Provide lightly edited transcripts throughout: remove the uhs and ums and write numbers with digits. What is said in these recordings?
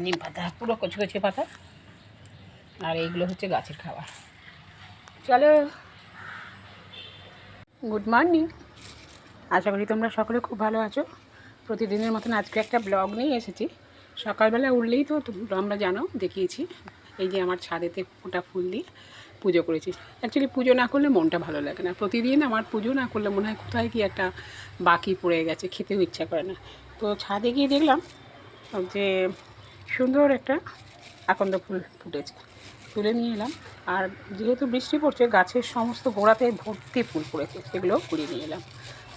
নিম পাতা, পুরো কচি কচি পাতা। আর এইগুলো হচ্ছে গাছের খাবার। চলো, গুড মর্নিং। আশা করি তোমরা সকলে খুব ভালো আছো। প্রতিদিনের মতন আজকে একটা ব্লগ নিয়ে এসেছি। সকালবেলা উঠলেই তো আমরা জানো দেখিয়েছি, এই যে আমার ছাদেতে ফোঁটা ফুল দিয়ে পুজো করেছি। অ্যাকচুয়ালি পুজো না করলে মনটা ভালো লাগে না। প্রতিদিন আমার পুজো না করলে মনে হয় কোথায় কি একটা বাকি পড়ে গেছে, খেতেও ইচ্ছা করে না। তো ছাদে গিয়ে দেখলাম যে সুন্দর একটা আকন্দ ফুল ফুটেছে, তুলে নিয়ে এলাম। আর যেহেতু বৃষ্টি পড়ছে, গাছের সমস্ত গোড়াতে ভর্তি ফুল পড়েছে, সেগুলোও কুড়িয়ে নিয়ে এলাম।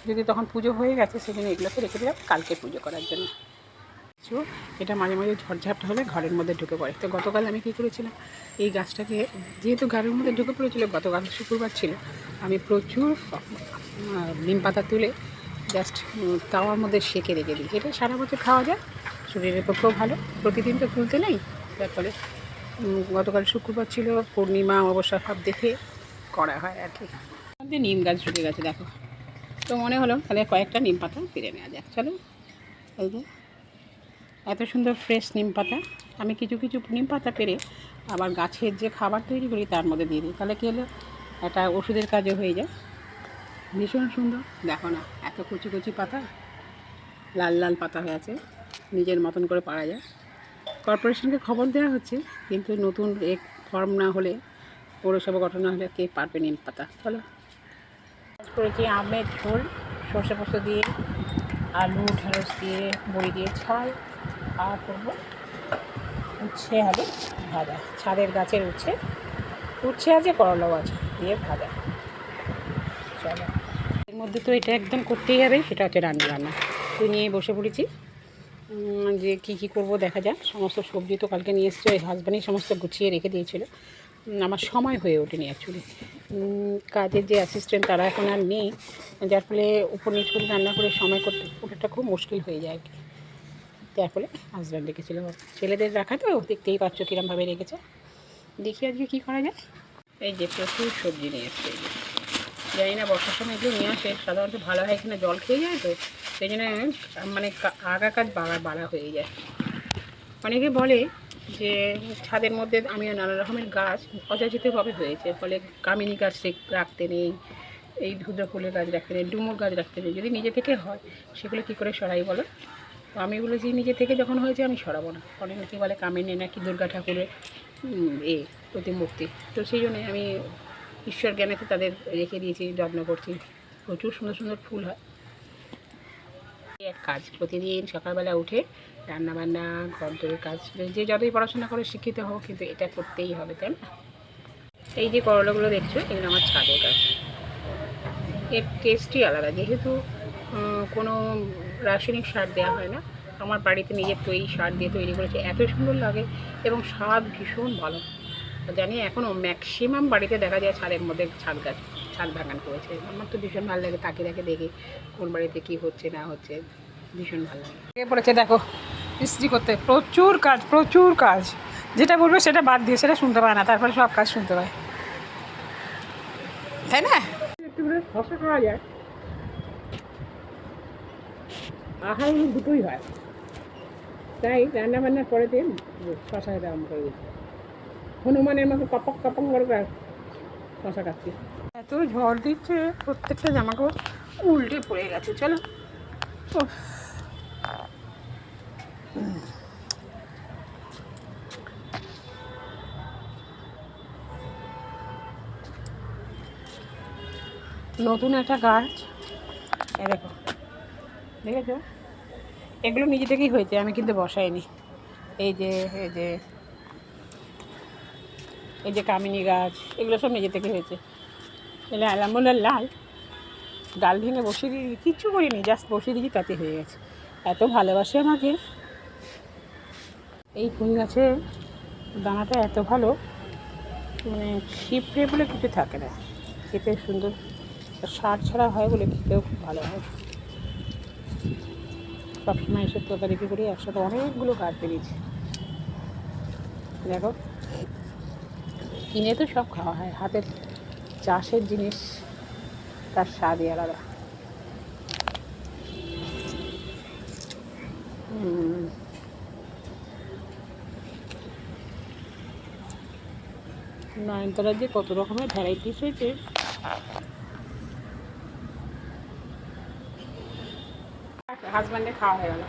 যদি তখন পুজো হয়ে গেছে সেজন্য এগুলোকে রেখে দিলাম কালকে পুজো করার জন্য। তো এটা মাঝে মাঝে ঝড়ঝাপটা হলে ঘরের মধ্যে ঢুকে পড়ে। তো গতকাল আমি কী করেছিলাম, এই গাছটাকে যেহেতু ঘরের মধ্যে ঢুকে পড়েছিল, গতকাল শুক্রবার ছিল, আমি প্রচুর নিম পাতা তুলে জাস্ট তাওয়ার মধ্যে সেঁকে রেখে দিই। এটা সারা বছর খাওয়া যায়, শরীরের পক্ষেও ভালো। প্রতিদিন তো তুলতে নেই, যার ফলে গতকাল শুক্রবার ছিল, পূর্ণিমা অবসর ভাব দেখে করা হয় আর কি। নিম গাছ ঢুকে গেছে দেখো। তো মনে হলো তাহলে কয়েকটা নিম পাতা পেরে নেওয়া যাক। চলো, এই যে এত সুন্দর ফ্রেশ নিম পাতা। আমি কিছু কিছু নিম পাতা পেরে আবার গাছের যে খাবার তৈরি করি তার মধ্যে দিয়ে দিই। তাহলে কী হলো, একটা ওষুধের কাজও হয়ে যায়। ভীষণ সুন্দর, দেখো না এত কচি কচি পাতা, লাল লাল পাতা হয়ে আছে, নিজের মতন করে পারা যায়। কর্পোরেশনকে খবর দেওয়া হচ্ছে, কিন্তু নতুন এক ফর্ম না হলে, পৌরসভা গঠন না হলে কে পারবে নিম পাতা। চলো, করেছি আমের ঝোল, সর্ষে পোস্ত দিয়ে, আলু ঢেঁড়স দিয়ে, বড়ি দিয়ে ছাল। আর করবো উচ্ছে আলু ভাজা, ছাদের গাছের উচ্ছে আছে, করলাও আছে, দিয়ে ভাজা। চলো, এর মধ্যে তো এটা একদম করতেই হবে, সেটা হচ্ছে রান্না। তো নিয়ে বসে পড়েছি, যে কি করব দেখা যাক। সমস্ত সবজি তো কালকে নিয়ে এসছে, ওই হাজব্যান্ডই সমস্ত গুছিয়ে রেখে দিয়েছিল। আমার সময় হয়ে ওঠেনি অ্যাকচুয়ালি। কাজের যে অ্যাসিস্ট্যান্ট তারা এখন আর নেই, যার ফলে উপর নিচ করে রান্না করে সময় করতে ওটা খুব মুশকিল হয়ে যায় আর কি। তার ফলে হাজব্যান্ড রেখেছিল, ছেলেদের রাখা তো দেখতেই পাচ্ছ কীরমভাবে রেখেছে। দেখি আজকে কী করা যায়। এই যে প্রচুর সবজি নিয়ে এসছে, জানি না বর্ষার সময় এগুলো নিয়ে আসে সাধারণত ভালো হয় কিনা, জল খেয়ে যায় তো সেই জন্য মানে আগা কাজ বাড়া হয়ে যায়। অনেকে বলে যে ছাদের মধ্যে আমি নানা রকমের গাছ অযাচিতভাবে হয়েছে, ফলে কামিনী গাছ রাখতে নেই, এই ধুদ্র ফুলের গাছ রাখতে নেই, ডুমুর গাছ রাখতে নেই। যদি নিজে থেকে হয় সেগুলো কী করে সরাই বলো? তো আমি বলেছি নিজে থেকে যখন হয়েছে আমি সরাবো না। অনেকে বলে কামিনী নাকি দুর্গা ঠাকুরের প্রতিমূর্তি, তো সেই জন্যে আমি ঈশ্বর জ্ঞানেতে তাদের রেখে দিয়েছি, যত্ন করছি। প্রচুর সুন্দর সুন্দর ফুল হয়। এক কাজ, প্রতিদিন সকালবেলা উঠে রান্নাবান্না, ঘর দরের কাজ, যে যতই পড়াশোনা করে শিক্ষিত হোক, কিন্তু এটা করতেই হবে, তাই না? এই যে করলাগুলো দেখছো, এগুলো আমার ছাদের গাছ। এর টেস্টই আলাদা, যেহেতু কোনো রাসায়নিক সার দেওয়া হয় না। আমার বাড়িতে নিজের তৈরি সার দিয়ে তৈরি করেছে, এত সুন্দর লাগে এবং স্বাদ ভীষণ ভালো। জানি এখনও ম্যাক্সিমাম বাড়িতে দেখা যায় ছাদের মধ্যে ছাদ বাগান করেছে। আমার তো ভীষণ ভালো লাগে, তাকে দেখে কোন বাড়িতে কী হচ্ছে না হচ্ছে, ভীষণ ভালো লাগে। পড়েছে দেখো ইস্ত্রি করতে, প্রচুর কাজ। যেটা বলবে সেটা বাদ দিয়ে সেটা শুনতে পায় না, তারপরে সব কাজ শুনতে পায়, তাই না? একটু করে শশা খাওয়া যায়, আহার দুটোই হয়, তাই রান্নাবান্নার পরেতে শশা খেতে আরম্ভ করে দিচ্ছি। হনুমানের মতো কপক করে শশা খাচ্ছি। এত ঝড় দিচ্ছে, প্রত্যেকটা জামাকাপড় উল্টে পড়ে গেছে। চলো, নতুন একটা গাছ, দেখো, দেখেছো? এগুলো নিজে থেকেই হয়েছে, আমি কিন্তু বসাইনি। এই যে কামিনী গাছ, এগুলো সব নিজে থেকে হয়েছে। এলে আলহামদুলিল্লাহ ডাল ভেঙে বসিয়ে দিয়ে কিচ্ছু করিনি, জাস্ট বসিয়ে দিয়েছি, তাতে হয়ে গেছে। এত ভালোবাসে আমাকে। এই ফুল গাছে দানাটা এত ভালো, মানে ছিপড়ে বলে কিছু থাকে না, খেতে সুন্দর, সার ছাড়া হয় বলে খেতেও খুব ভালো হয়। সবসময় এসে তদারকি করি, একসাথে অনেকগুলো গাছ বেরিয়েছে। দেখো, কিনে তো সব খাওয়া হয়, হাতের চাষের জিনিস তার স্বাদই আলাদা। নয়নতারার যে কত রকমের ভ্যারাইটিস হয়েছে। হাজব্যান্ডে খাওয়া হয়ে গেল।